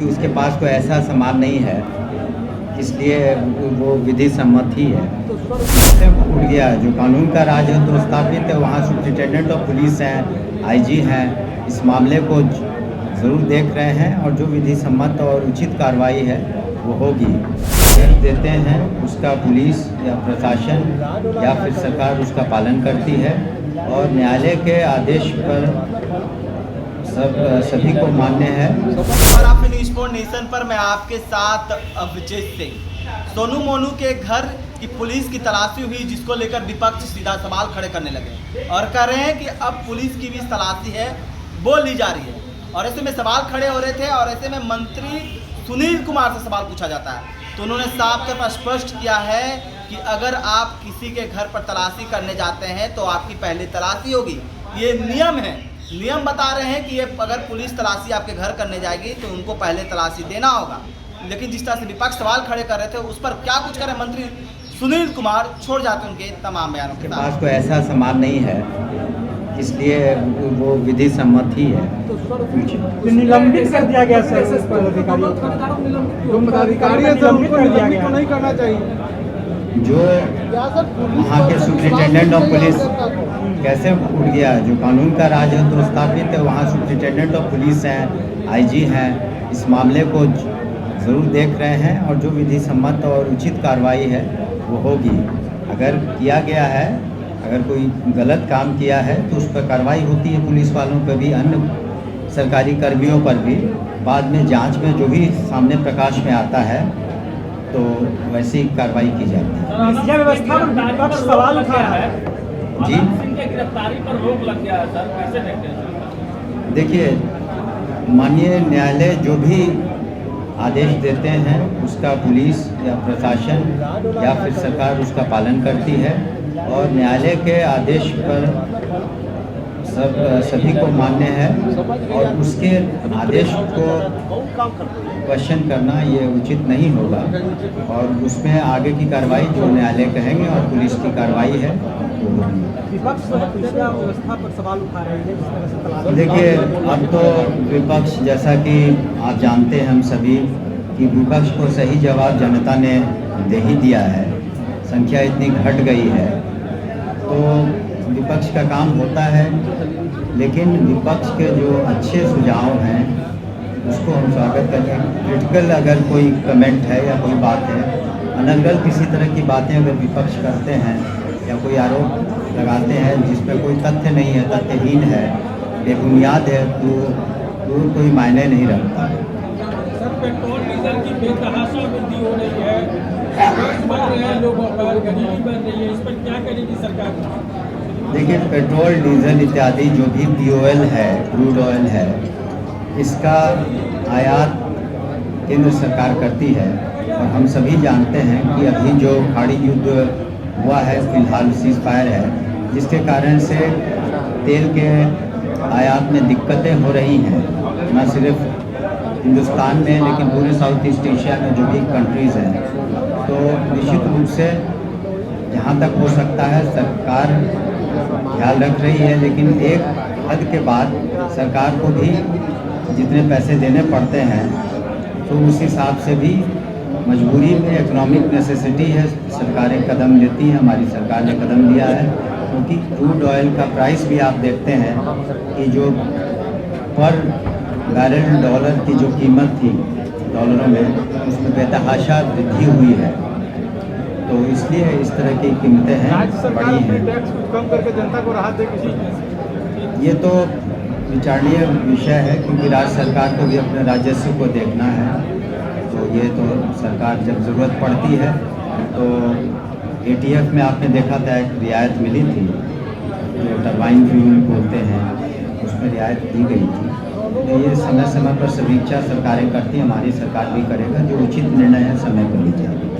कि उसके पास कोई ऐसा सामान नहीं है, इसलिए वो विधि सम्मत ही है। इससे उठ गया जो कानून का राज है तो स्थापित है, वहाँ सुप्रिटेंडेंट ऑफ पुलिस हैं, आईजी हैं, इस मामले को ज़रूर देख रहे हैं और जो विधि सम्मत और उचित कार्रवाई है वो होगी। निर्देश देते हैं उसका पुलिस या प्रशासन या फिर सरकार उसका पालन करती है और न्यायालय के आदेश पर सभी को मान्य है। और आपके न्यूज़ फॉर नेशन पर मैं आपके साथ अभिजीत सिंह। सोनू मोनू के घर की पुलिस की तलाशी हुई, जिसको लेकर विपक्ष सीधा सवाल खड़े करने लगे और कह रहे हैं कि अब पुलिस की भी तलाशी है वो ली जा रही है। और ऐसे में सवाल खड़े हो रहे थे और ऐसे में मंत्री सुनील कुमार से सवाल पूछा जाता है तो उन्होंने साफ तौर पर स्पष्ट किया है कि अगर आप किसी के घर पर तलाशी करने जाते हैं तो आपकी पहले तलाशी होगी। ये नियम है, नियम बता रहे हैं कि ये अगर पुलिस तलाशी आपके घर करने जाएगी तो उनको पहले तलाशी देना होगा। लेकिन जिस तरह से विपक्ष सवाल खड़े कर रहे थे उस पर क्या कुछ करें मंत्री सुनील कुमार, छोड़ जाते उनके तमाम बयानों के पास कोई ऐसा सामान नहीं है, इसलिए वो विधि सम्मत ही है। निलंबित कर दिया गया सर, नहीं करना चाहिए। जो वहाँ के सुप्रिटेंडेंट ऑफ पुलिस कैसे उठ गया जो कानून का राज है तो स्थापित है, वहाँ सुप्रिटेंडेंट ऑफ पुलिस हैं, आईजी हैं, इस मामले को ज़रूर देख रहे हैं और जो विधि सम्मत और उचित कार्रवाई है वो होगी। अगर किया गया है, अगर कोई गलत काम किया है तो उस पर कार्रवाई होती है, पुलिस वालों पर भी, अन्य सरकारी कर्मियों पर भी। बाद में जांच में जो भी सामने प्रकाश में आता है तो वैसी कार्रवाई की जाती है। व्यवस्था पर सवाल उठा है जी, गिरफ्तारी पर रोक लग गया है सर, कैसे देखते हैं? देखिए, माननीय न्यायालय जो भी आदेश देते हैं उसका पुलिस या प्रशासन या फिर सरकार उसका पालन करती है और न्यायालय के आदेश पर सभी को मान्य है और उसके आदेश को क्वेश्चन करना ये उचित नहीं होगा और उसमें आगे की कार्रवाई जो न्यायालय कहेंगे और पुलिस की कार्रवाई है वो होगी। विपक्ष व्यवस्था पर सवाल उठा रहे हैं। देखिए, अब तो विपक्ष, जैसा कि आप जानते हैं हम सभी, कि विपक्ष को सही जवाब जनता ने दे ही दिया है। संख्या इतनी घट गई है तो विपक्ष का काम होता है, लेकिन विपक्ष के जो अच्छे सुझाव हैं उसको हम स्वागत करते हैं। क्रिटिकल अगर कोई कमेंट है या कोई बात है, अनर्गल किसी तरह की बातें अगर विपक्ष करते हैं या कोई आरोप लगाते हैं जिसमें कोई तथ्य नहीं है, तथ्यहीन है, बेबुनियाद है, तो कोई मायने नहीं रखता। सर, पेट्रोल डीजल की बेतहाशा वृद्धि हो रही है, बढ़ रहे हैं लोगों पर, गरीबी बढ़ रही है, इस पर क्या करेगी सरकार? देखिए, पेट्रोल डीजल इत्यादि जो भी POL है, क्रूड ऑयल है, इसका आयात केंद्र सरकार करती है और हम सभी जानते हैं कि अभी जो खाड़ी युद्ध हुआ है, फिलहाल सीज फायर है, जिसके कारण से तेल के आयात में दिक्कतें हो रही हैं, न सिर्फ हिंदुस्तान में लेकिन पूरे साउथ ईस्ट एशिया में जो भी कंट्रीज़ हैं। तो निश्चित रूप से जहाँ तक हो सकता है सरकार ख्याल रख रही है, लेकिन एक हद के बाद सरकार को भी जितने पैसे देने पड़ते हैं तो उस हिसाब से भी मजबूरी में, इकोनॉमिक नेसेसिटी है, सरकारें कदम लेती हैं। हमारी सरकार ने कदम लिया है क्योंकि क्रूड ऑयल का प्राइस भी आप देखते हैं कि जो पर बैरल डॉलर की जो कीमत थी डॉलरों में, उसमें बेतहाशा वृद्धि हुई है। तो इसलिए इस तरह की कीमतें हैं, बड़ी हैं। टैक्स कम करके जनता को राहत दे किसी, ये तो विचारणीय विषय है क्योंकि राज्य सरकार को भी अपने राजस्व को देखना है। तो ये तो सरकार जब ज़रूरत पड़ती है तो ATF में आपने देखा था एक रियायत मिली थी, जो टरबाइन फ्यूल बोलते हैं, उसमें रियायत दी गई थी। तो ये समय समय पर समीक्षा सरकारें करती हैं, हमारी सरकार भी करेगा, जो उचित निर्णय है समय पर लीजिए।